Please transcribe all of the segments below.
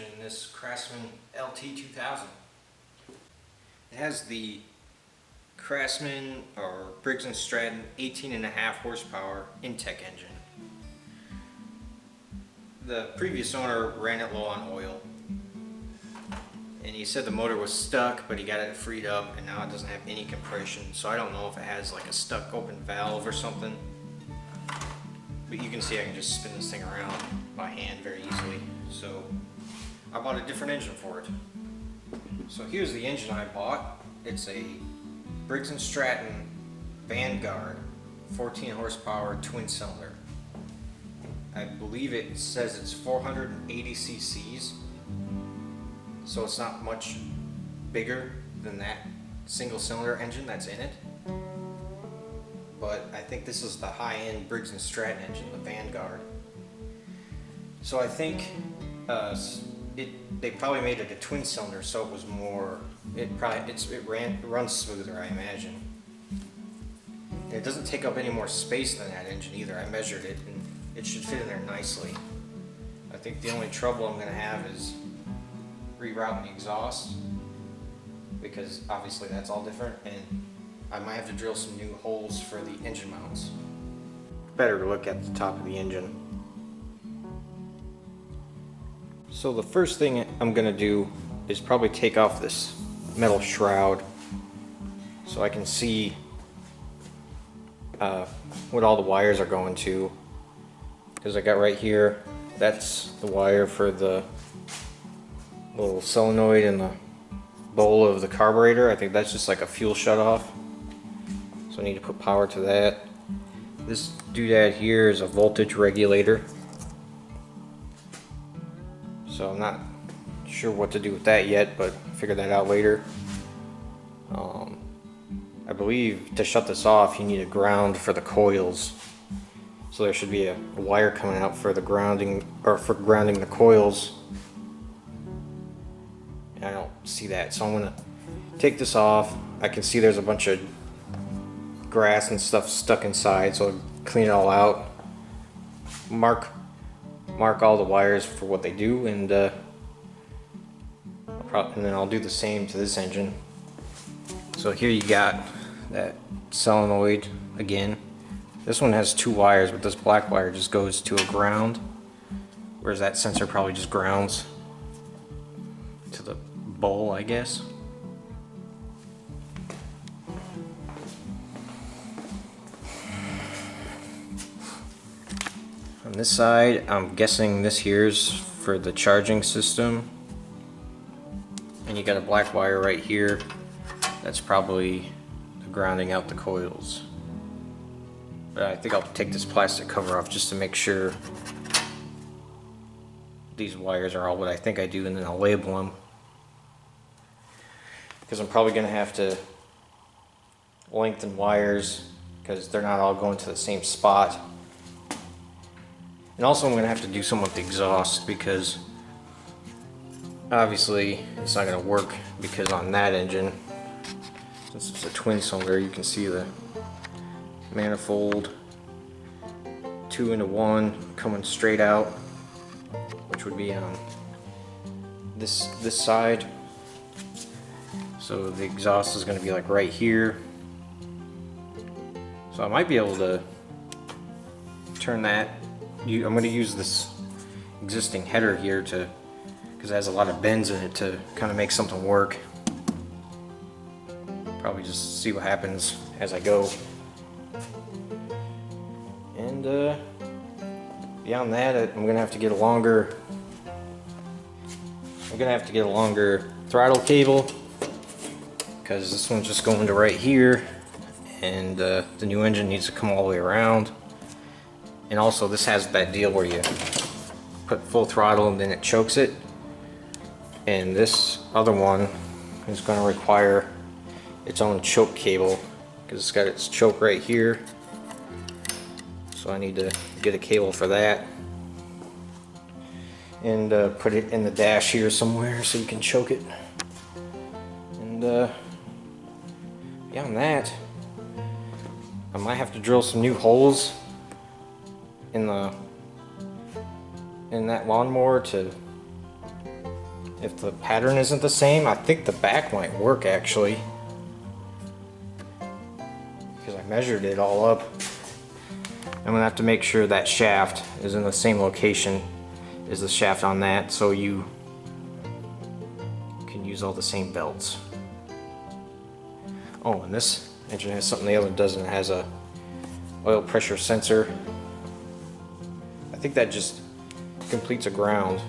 engine in this Craftsman LT2000. It has the Craftsman or Briggs and Stratton 18.5 horsepower Intech engine. The previous owner ran it low on oil, and he said the motor was stuck, but he got it freed up and now it doesn't have any compression, so I don't know if it has like a stuck open valve or something. But you can see I can just spin this thing around by hand very easily. So I bought a different engine for it. So here's the engine I bought. It's a Briggs and Stratton Vanguard 14 horsepower twin cylinder. I believe it says it's 480 cc's. So it's not much bigger than that single cylinder engine that's in it. But I think this is the high-end Briggs and Stratton engine, the Vanguard. So I think they probably made it a twin cylinder, so it was more. It runs smoother, I imagine. And it doesn't take up any more space than that engine either. I measured it, and it should fit in there nicely. I think the only trouble I'm going to have is rerouting the exhaust, because obviously that's all different, and I might have to drill some new holes for the engine mounts. Better to look at the top of the engine. So the first thing I'm going to do is probably take off this metal shroud so I can see what all the wires are going to. Because I got right here, that's the wire for the little solenoid in the bowl of the carburetor. I think that's just like a fuel shutoff. So I need to put power to that. This doodad here is a voltage regulator. So I'm not sure what to do with that yet, but I'll figure that out later. I believe to shut this off you need a ground for the coils. So there should be a wire coming out for the grounding, or for grounding the coils. And I don't see that, so I'm gonna take this off. I can see there's a bunch of grass and stuff stuck inside, so I'll clean it all out. Mark all the wires for what they do, and then I'll do the same to this engine. So here you got that solenoid again. This one has two wires, but this black wire just goes to a ground, whereas that sensor probably just grounds to the bowl, I guess. On this side, I'm guessing this here's for the charging system. And you got a black wire right here. That's probably the grounding out the coils. But I think I'll take this plastic cover off just to make sure these wires are all what I think I do, and then I'll label them. Because I'm probably going to have to lengthen wires because they're not all going to the same spot. And also I'm going to have to do something with the exhaust, because obviously it's not going to work, because on that engine, since it's a twin cylinder, you can see the manifold 2 into 1 coming straight out, which would be on this side. So the exhaust is going to be like right here. So I might be able to turn that. I'm going to use this existing header here because it has a lot of bends in it, to kind of make something work. Probably just see what happens as I go. And beyond that, I'm going to have to get a longer throttle cable, because this one's just going to right here, and the new engine needs to come all the way around. And also this has that deal where you put full throttle and then it chokes it, and this other one is going to require its own choke cable, because it's got its choke right here. So I need to get a cable for that, and put it in the dash here somewhere so you can choke it. And beyond that, I might have to drill some new holes in that lawnmower to if the pattern isn't the same. I think the back might work actually, because I measured it all up. I'm gonna have to make sure that shaft is in the same location as the shaft on that, so you can use all the same belts. Oh, and this engine has something the other one doesn't. It has a oil pressure sensor. I think that just completes a ground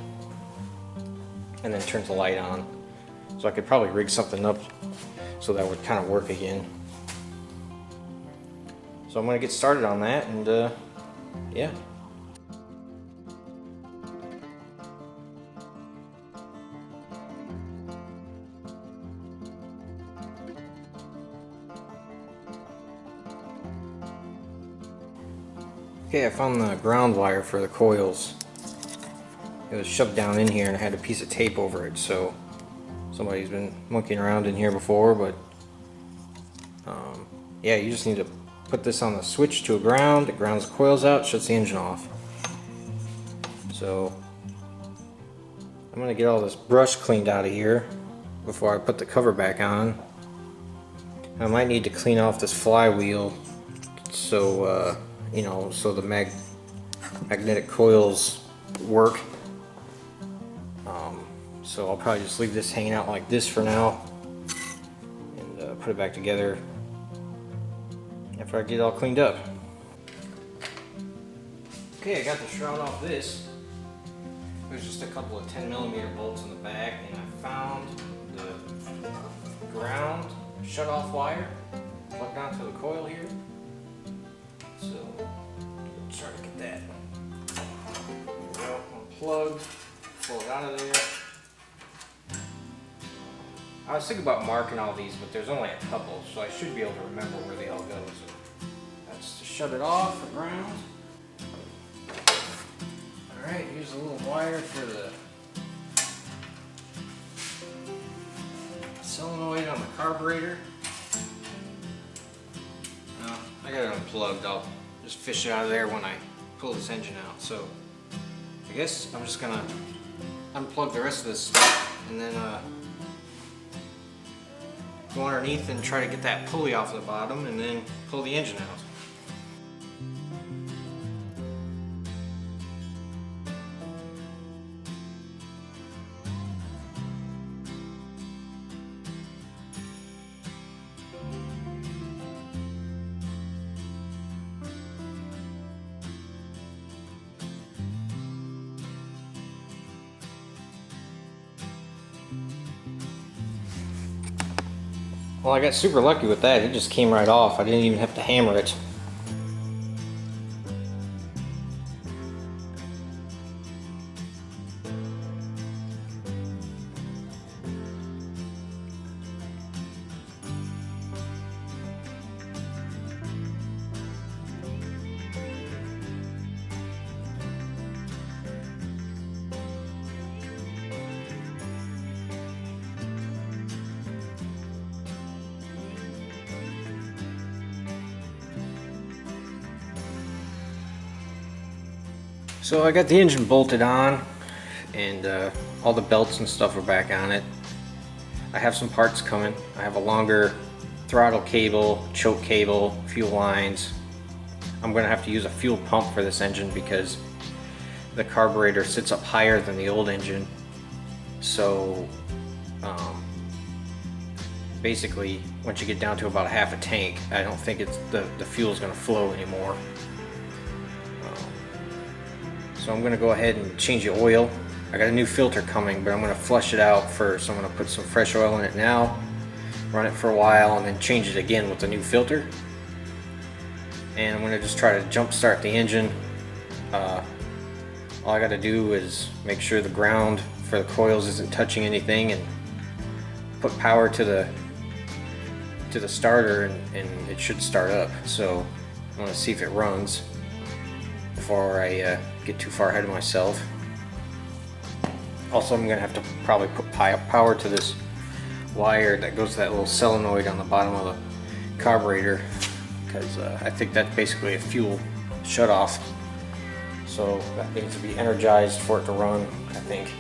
and then turns the light on. So I could probably rig something up so that would kind of work again. So I'm going to get started on that, and yeah. Okay, I found the ground wire for the coils. It was shoved down in here and I had a piece of tape over it, so somebody's been monkeying around in here before, but yeah, you just need to put this on the switch to a ground. It grounds the coils out, shuts the engine off. So I'm going to get all this brush cleaned out of here before I put the cover back on. I might need to clean off this flywheel so you know, so the magnetic coils work. So I'll probably just leave this hanging out like this for now and put it back together after I get it all cleaned up. Okay, I got the shroud off this. There's just a couple of 10mm bolts in the back, and I found the ground shut-off wire plugged onto the coil here. So, try to get that. There we go, unplugged, pull it out of there. I was thinking about marking all these, but there's only a couple, so I should be able to remember where they all go. So that's to shut it off for ground. Alright, here's a little wire for the solenoid on the carburetor. I got it unplugged. I'll just fish it out of there when I pull this engine out. So I guess I'm just gonna unplug the rest of this stuff and then go underneath and try to get that pulley off the bottom and then pull the engine out. Well, I got super lucky with that. It just came right off. I didn't even have to hammer it. So I got the engine bolted on, and all the belts and stuff are back on it. I have some parts coming. I have a longer throttle cable, choke cable, fuel lines. I'm going to have to use a fuel pump for this engine because the carburetor sits up higher than the old engine. So basically, once you get down to about half a tank, I don't think the fuel is going to flow anymore. So I'm going to go ahead and change the oil. I got a new filter coming, but I'm going to flush it out first. I'm going to put some fresh oil in it now, run it for a while, and then change it again with the new filter. And I'm going to just try to jump start the engine. All I got to do is make sure the ground for the coils isn't touching anything, and put power to the starter, and it should start up. So I want to see if it runs before I get too far ahead of myself. Also, I'm going to have to probably put power to this wire that goes to that little solenoid on the bottom of the carburetor, because I think that's basically a fuel shutoff. So that needs to be energized for it to run, I think.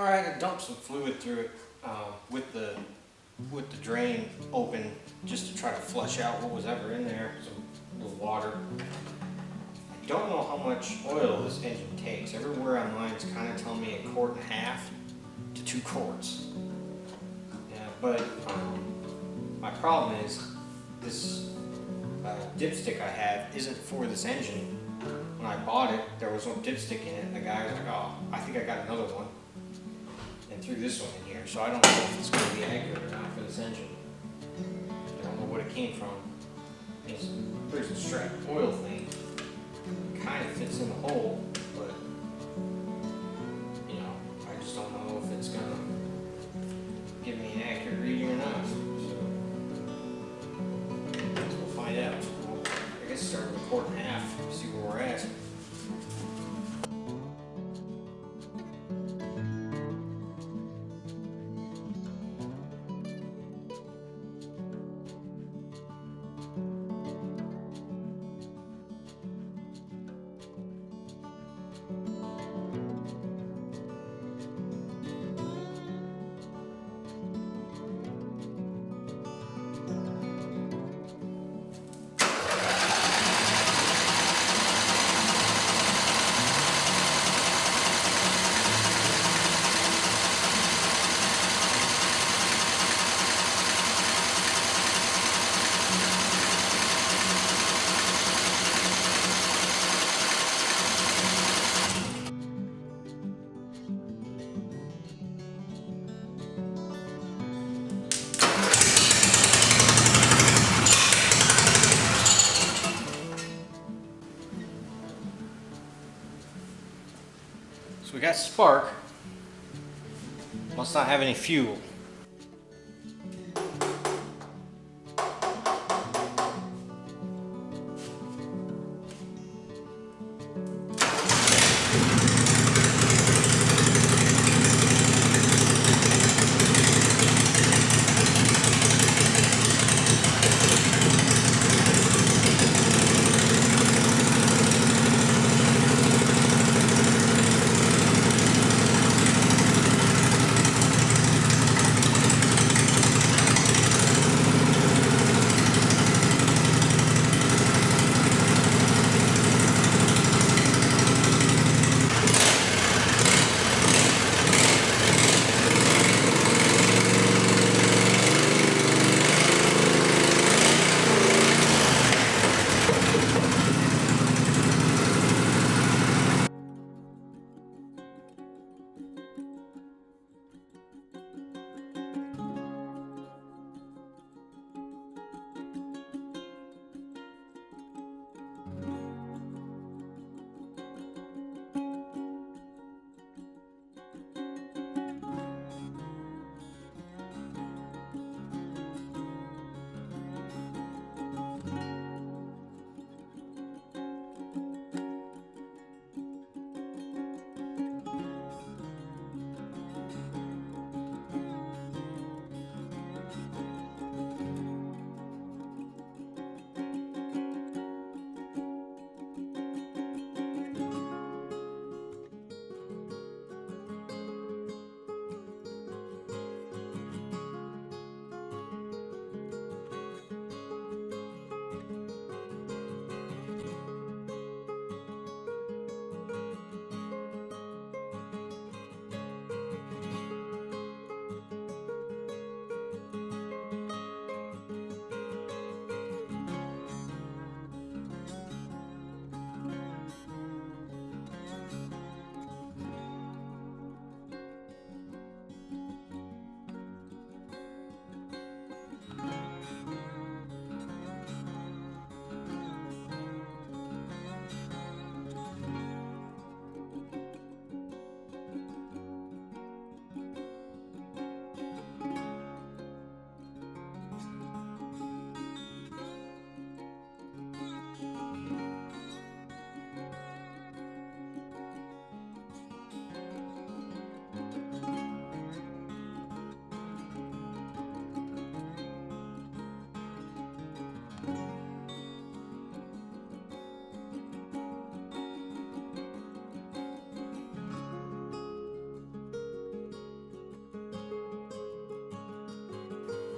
All right, I dumped some fluid through it with the drain open just to try to flush out what was ever in there, some little water. I don't know how much oil this engine takes. Everywhere online it's kind of telling me 1.5 quarts to 2 quarts. Yeah, but my problem is this dipstick I have isn't for this engine. When I bought it, there was no dipstick in it, and the guy was like, oh, I think I got another one, and threw this one in here. So I don't know if it's going to be accurate or not for this engine. I don't know what it came from. This Briggs and Stratton oil thing kind of fits in the hole, but you know, I just don't know if it's going to give me an accurate reading or not. So we'll find out. I guess start with 1.5 quarts, see where we're at. So we got spark, must not have any fuel.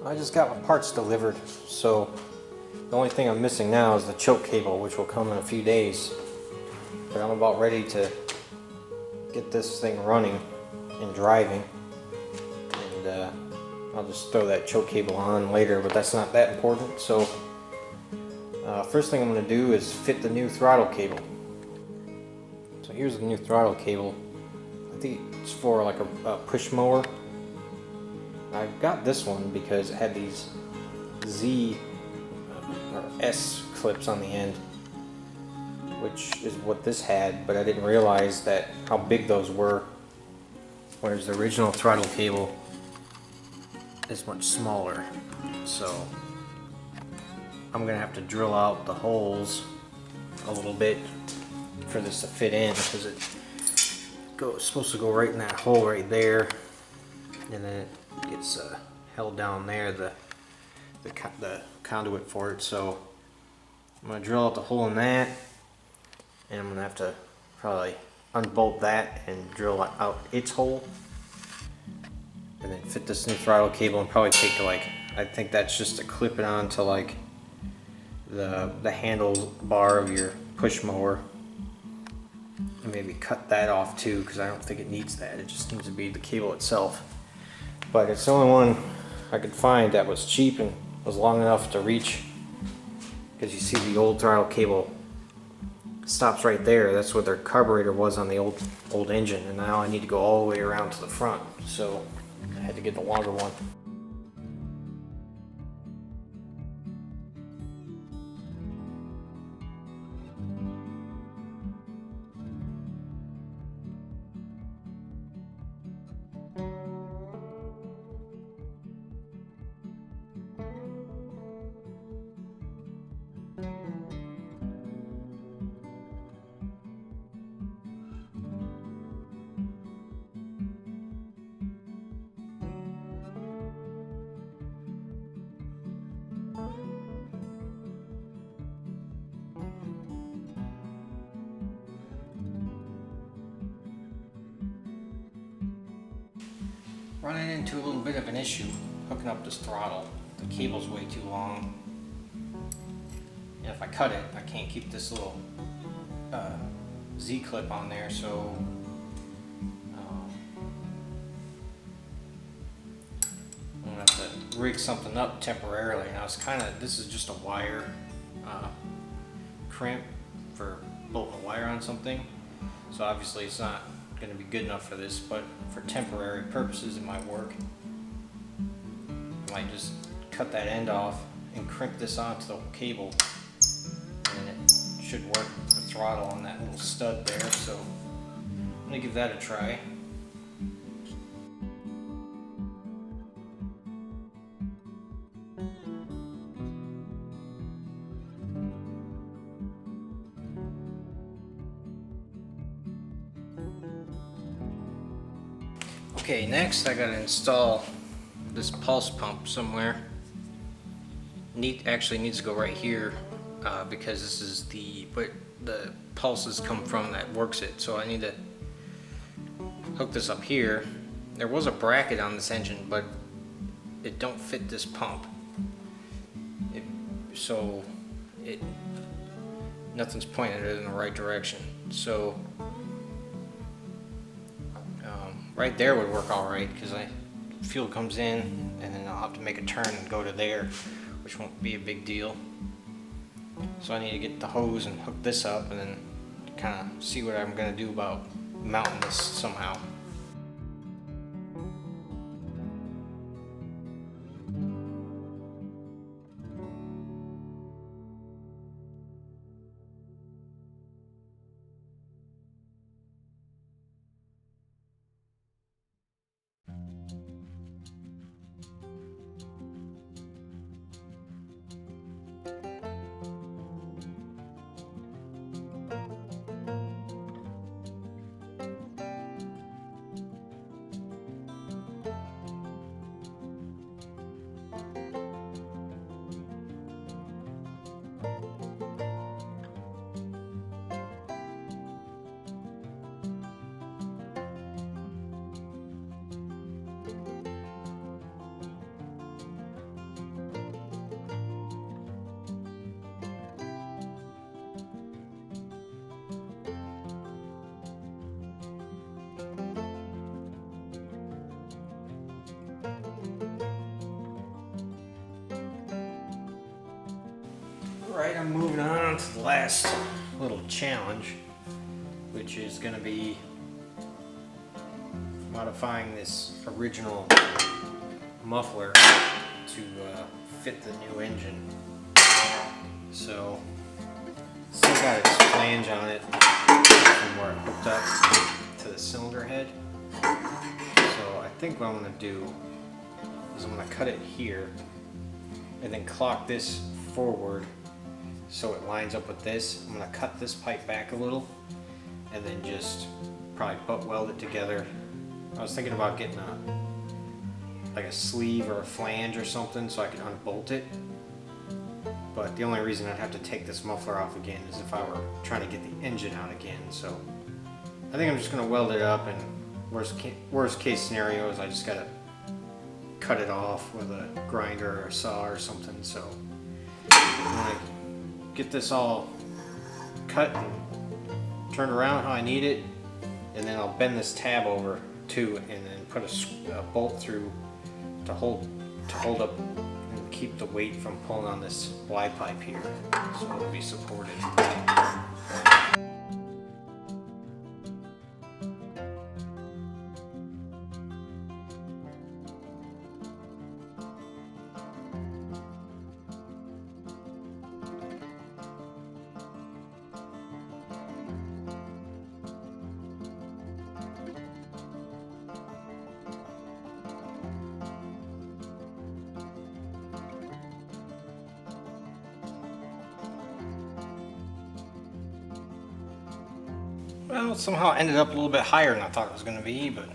I just got my parts delivered, so the only thing I'm missing now is the choke cable, which will come in a few days. But I'm about ready to get this thing running and driving, and I'll just throw that choke cable on later, but that's not that important. So first thing I'm going to do is fit the new throttle cable. So here's the new throttle cable. I think it's for like a push mower. I got this one because it had these Z or S clips on the end, which is what this had, but I didn't realize that how big those were, whereas the original throttle cable is much smaller. So I'm gonna have to drill out the holes a little bit for this to fit in, because it's supposed to go right in that hole right there, and then it gets held down there, the conduit for it. So I'm going to drill out the hole in that, and I'm going to have to probably unbolt that and drill out its hole, and then fit this new throttle cable, and probably take like, I think that's just to clip it on to like the handlebar of your push mower, and maybe cut that off too, because I don't think it needs that. It just needs to be the cable itself. But it's the only one I could find that was cheap and was long enough to reach, because you see the old throttle cable stops right there. That's what their carburetor was on the old engine, and now I need to go all the way around to the front, so I had to get the longer one. Running into a little bit of an issue hooking up this throttle. The cable's way too long, and if I cut it, I can't keep this little Z clip on there, so I'm gonna have to rig something up temporarily. Now this is just a wire crimp for bolting a wire on something, so obviously it's not going to be good enough for this, but for temporary purposes it might work. I might just cut that end off and crimp this onto the cable, and it should work with the throttle on that little stud there. So I'm going to give that a try. Okay, next I gotta install this pulse pump somewhere. Actually needs to go right here, because this is but the pulses come from that works it. So I need to hook this up here. There was a bracket on this engine, but it don't fit this pump. Nothing's pointed it in the right direction. So right there would work all right, because fuel comes in and then I'll have to make a turn and go to there, which won't be a big deal. So I need to get the hose and hook this up, and then kind of see what I'm going to do about mounting this somehow. Alright, I'm moving on to the last little challenge, which is going to be modifying this original muffler to fit the new engine. So, still got its flange on it from where it hooked up to the cylinder head. So I think what I'm going to do is I'm going to cut it here and then clock this forward so it lines up with this. I'm going to cut this pipe back a little and then just probably butt weld it together. I was thinking about getting like a sleeve or a flange or something so I could unbolt it. But the only reason I'd have to take this muffler off again is if I were trying to get the engine out again. So I think I'm just going to weld it up, and worst case scenario is I just got to cut it off with a grinder or a saw or something. So I'm going to get this all cut and turned around how I need it, and then I'll bend this tab over too and then put a bolt through to hold up and keep the weight from pulling on this Y pipe here, so it'll be supported. Well, somehow it ended up a little bit higher than I thought it was going to be, but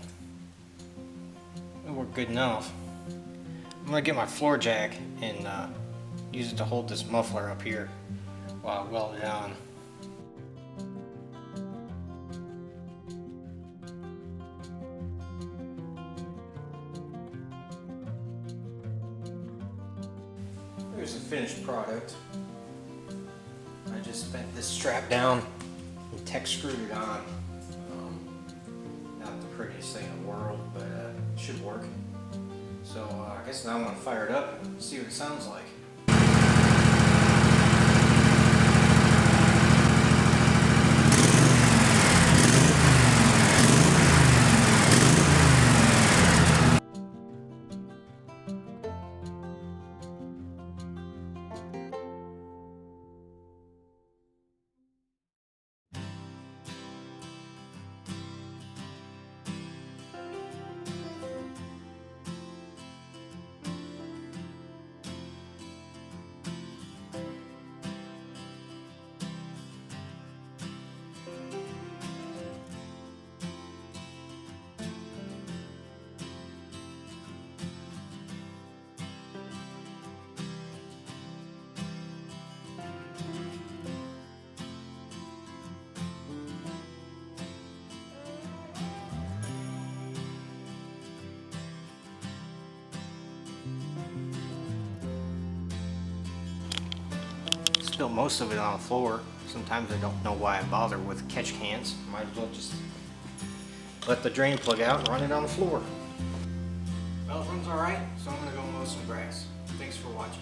it worked good enough. I'm going to get my floor jack and use it to hold this muffler up here while I weld it on. Here's the finished product. I just bent this strap down and tech screwed it on. Not the prettiest thing in the world, but it should work. So I guess now I'm going to fire it up and see what it sounds like. Spilled most of it on the floor. Sometimes I don't know why I bother with catch cans. Might as well just let the drain plug out and run it on the floor. Well, it runs alright, so I'm going to go mow some grass. Thanks for watching.